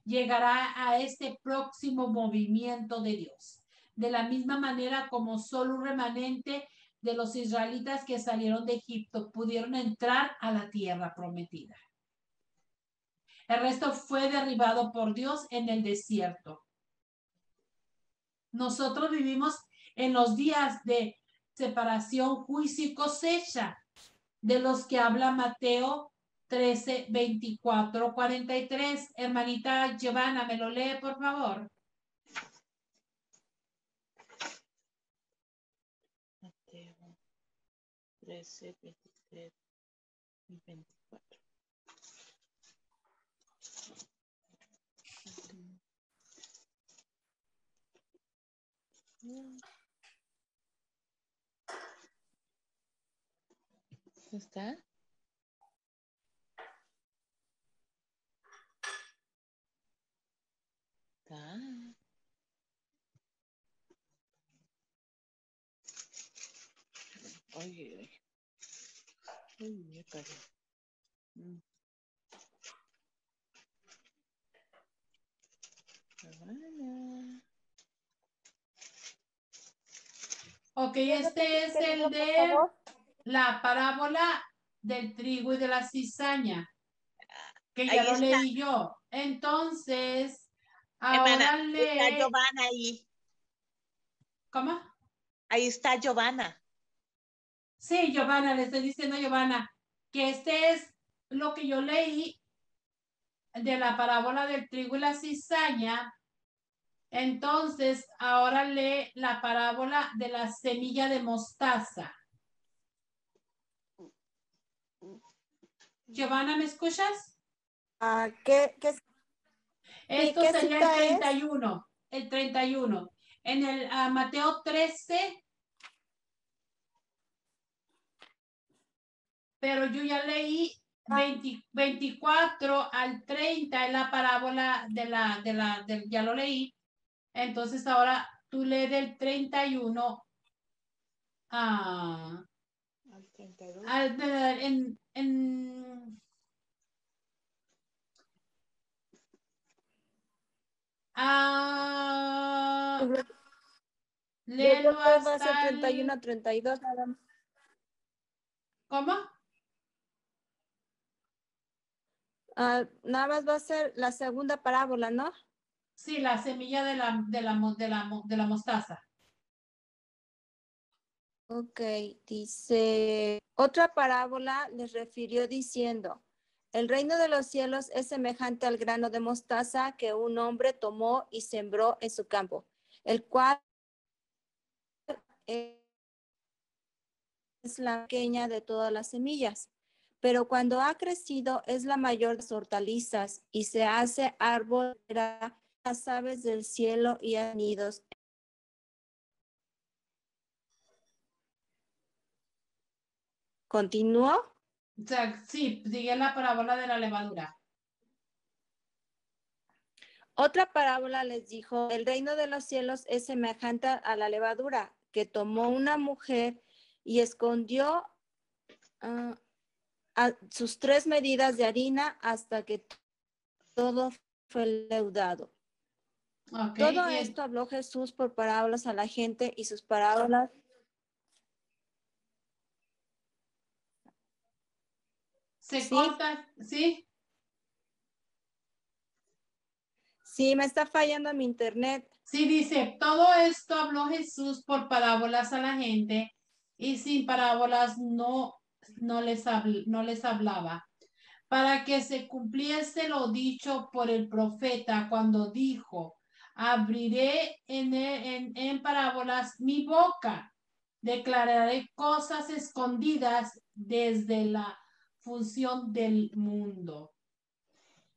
llegará a este próximo movimiento de Dios. De la misma manera como solo un remanente de los israelitas que salieron de Egipto pudieron entrar a la tierra prometida. El resto fue derribado por Dios en el desierto. Nosotros vivimos en los días de separación, juicio y cosecha, de los que habla Mateo 13, 24, 43. Hermanita Giovanna, ¿me lo lee, por favor? Mateo 13, 23 y 24. ¿Está? Está. Oye, me paré. Giovanna. Ok, este es el de la parábola del trigo y de la cizaña, que ya Ahí lo está. leí yo. Entonces, Hermana, ahora está lee. Giovanna ahí. ¿Cómo? Ahí está Giovanna. Sí, Giovanna, le estoy diciendo a Giovanna que este es lo que yo leí de la parábola del trigo y la cizaña. Entonces, ahora lee la parábola de la semilla de mostaza. Giovanna, ¿me escuchas? Esto ¿qué sería el cita es? 31. El 31. En el Mateo 13. Pero yo ya leí 24 al 30 en la parábola ya lo leí. Entonces ahora tú lees del 31 a, Al 32. Léelo Va a ser hasta 31 a 32 nada más. ¿Cómo? Nada más va a ser la segunda parábola, ¿no? Sí, la semilla de la mostaza. Ok, dice, otra parábola les refirió diciendo, el reino de los cielos es semejante al grano de mostaza que un hombre tomó y sembró en su campo, el cual es la pequeña de todas las semillas, pero cuando ha crecido es la mayor de las hortalizas y se hace árbol para las aves del cielo y nidos. ¿Continuó? O sea, sí, sigue la parábola de la levadura. Otra parábola les dijo, el reino de los cielos es semejante a la levadura que tomó una mujer y escondió a sus 3 medidas de harina hasta que todo fue leudado. Okay, Todo esto habló Jesús por parábolas a la gente y sus parábolas. Se ¿Sí? corta, ¿sí? Sí, me está fallando mi internet. Sí, dice, todo esto habló Jesús por parábolas a la gente y sin parábolas no les hablaba, para que se cumpliese lo dicho por el profeta cuando dijo, abriré en parábolas mi boca, declararé cosas escondidas desde la función del mundo.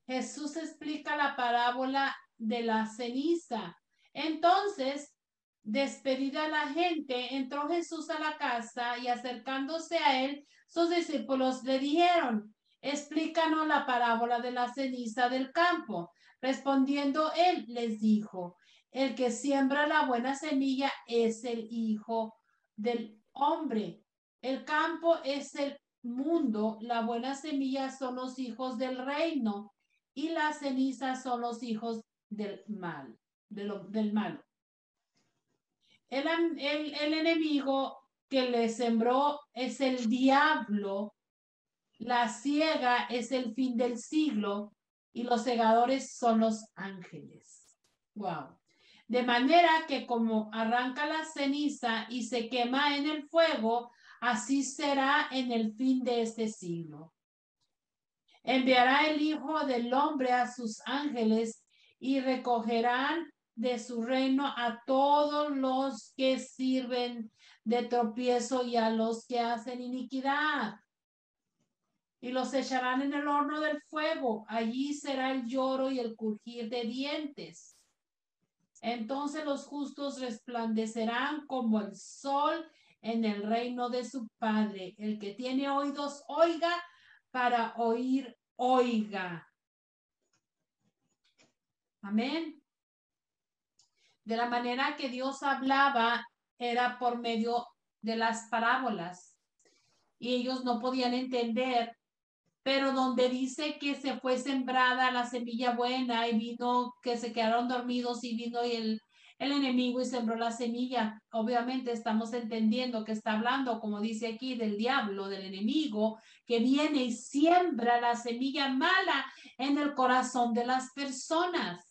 Jesús explica la parábola de la ceniza. Entonces, despedida la gente, entró Jesús a la casa y acercándose a él, sus discípulos le dijeron, explícanos la parábola de la ceniza del campo. Respondiendo él, les dijo, el que siembra la buena semilla es el Hijo del Hombre. El campo es el mundo, la buena semilla son los hijos del reino y las cenizas son los hijos del mal, del malo. El enemigo que le sembró es el diablo, la ciega es el fin del siglo y los segadores son los ángeles. Wow. De manera que como arranca la ceniza y se quema en el fuego, así será en el fin de este siglo. Enviará el Hijo del Hombre a sus ángeles y recogerán de su reino a todos los que sirven de tropiezo y a los que hacen iniquidad. Y los echarán en el horno del fuego. Allí será el lloro y el crujir de dientes. Entonces los justos resplandecerán como el sol en el reino de su Padre. El que tiene oídos, oiga, para oír, oiga. Amén. De la manera que Dios hablaba era por medio de las parábolas. Y ellos no podían entender, pero donde dice que se fue sembrada la semilla buena y vino, que se quedaron dormidos y vino el enemigo y sembró la semilla. Obviamente estamos entendiendo que está hablando, como dice aquí, del diablo, del enemigo, que viene y siembra la semilla mala en el corazón de las personas.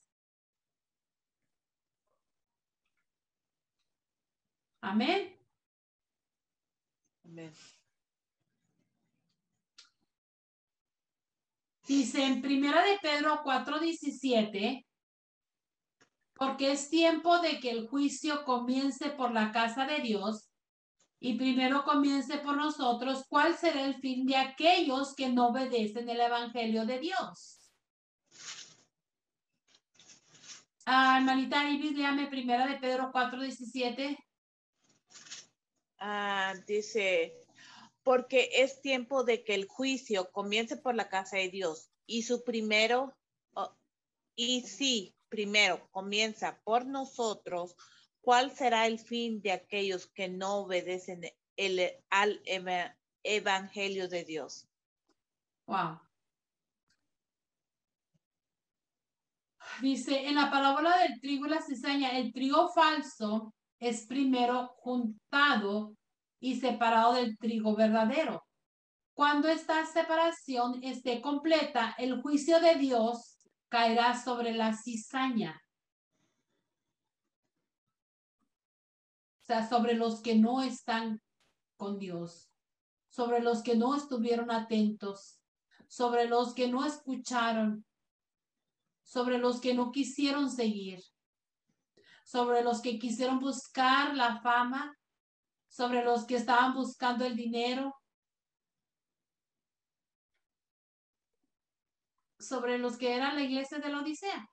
Amén. Amén. Dice en 1 Pedro 4:17, porque es tiempo de que el juicio comience por la casa de Dios y primero comience por nosotros. ¿Cuál será el fin de aquellos que no obedecen el evangelio de Dios? Hermanita Ibis, léame 1 Pedro 4:17. Dice, porque es tiempo de que el juicio comience por la casa de Dios y su primero, y si primero comienza por nosotros, ¿cuál será el fin de aquellos que no obedecen al evangelio de Dios? Wow. Dice, en la parábola del trigo y la cizaña, el trigo falso es primero juntado y separado del trigo verdadero. Cuando esta separación esté completa, el juicio de Dios caerá sobre la cizaña. O sea, sobre los que no están con Dios, sobre los que no estuvieron atentos, sobre los que no escucharon, sobre los que no quisieron seguir, sobre los que quisieron buscar la fama, sobre los que estaban buscando el dinero, sobre los que eran la iglesia de la Odisea.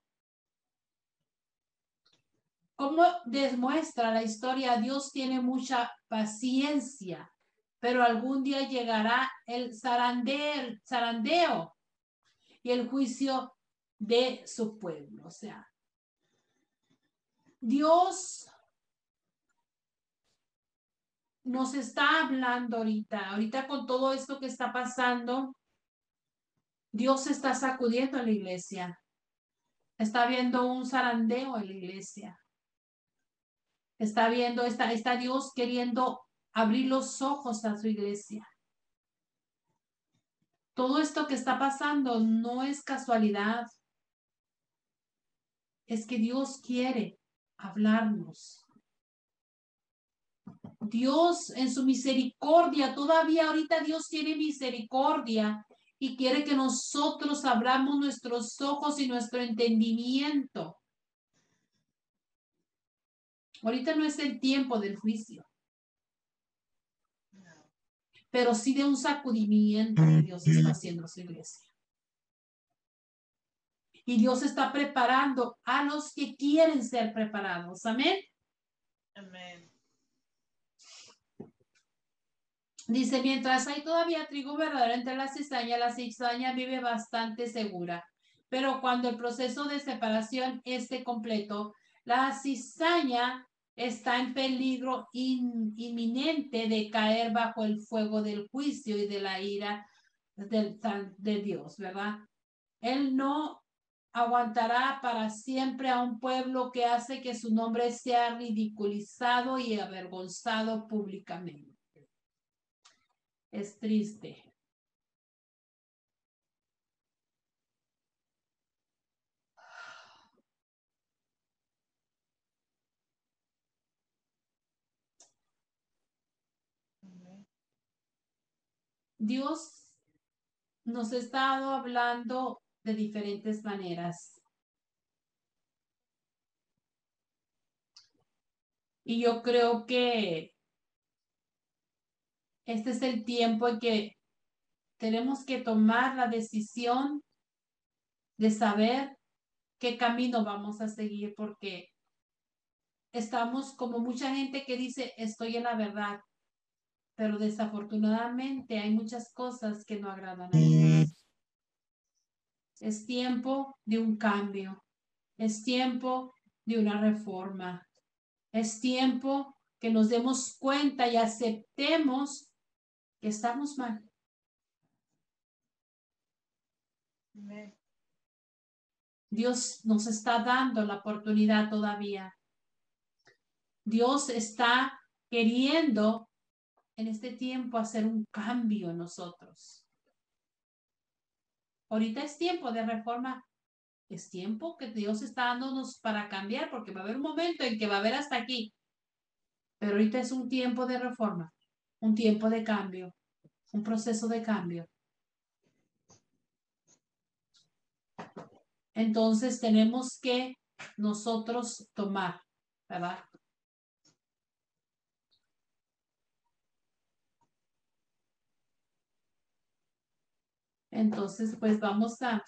Como demuestra la historia, Dios tiene mucha paciencia, pero algún día llegará el zarandeo y el juicio de su pueblo. O sea, Dios nos está hablando ahorita con todo esto que está pasando, Dios está sacudiendo a la iglesia. Está viendo un zarandeo en la iglesia. Está viendo, está Dios queriendo abrir los ojos a su iglesia. Todo esto que está pasando no es casualidad. Es que Dios quiere hablarnos. Dios en su misericordia, todavía ahorita Dios tiene misericordia y quiere que nosotros abramos nuestros ojos y nuestro entendimiento. Ahorita no es el tiempo del juicio, pero sí de un sacudimiento que Dios está haciendo a su iglesia. Y Dios está preparando a los que quieren ser preparados. Amén. Amén. Dice, mientras hay todavía trigo verdadero entre la cizaña vive bastante segura. Pero cuando el proceso de separación esté completo, la cizaña está en peligro inminente de caer bajo el fuego del juicio y de la ira de Dios, ¿verdad? Él no aguantará para siempre a un pueblo que hace que su nombre sea ridiculizado y avergonzado públicamente. Es triste. Dios nos ha estado hablando de diferentes maneras. Y yo creo que este es el tiempo en que tenemos que tomar la decisión de saber qué camino vamos a seguir, porque estamos como mucha gente que dice, estoy en la verdad, pero desafortunadamente hay muchas cosas que no agradan a Dios. Es tiempo de un cambio, es tiempo de una reforma, es tiempo que nos demos cuenta y aceptemos que estamos mal. Amén. Dios nos está dando la oportunidad todavía. Dios está queriendo en este tiempo hacer un cambio en nosotros. Ahorita es tiempo de reforma. Es tiempo que Dios está dándonos para cambiar, porque va a haber un momento en que va a haber hasta aquí. Pero ahorita es un tiempo de reforma, un tiempo de cambio, un proceso de cambio. Entonces tenemos que nosotros tomar, ¿verdad? Entonces, pues vamos a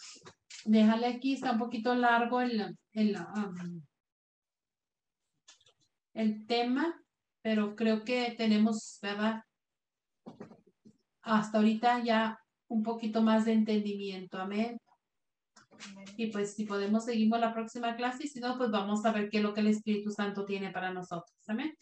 dejarle aquí, está un poquito largo el tema, pero creo que tenemos, ¿verdad? Hasta ahorita ya un poquito más de entendimiento, amén. Y pues si podemos seguimos la próxima clase y si no, pues vamos a ver qué es lo que el Espíritu Santo tiene para nosotros, amén.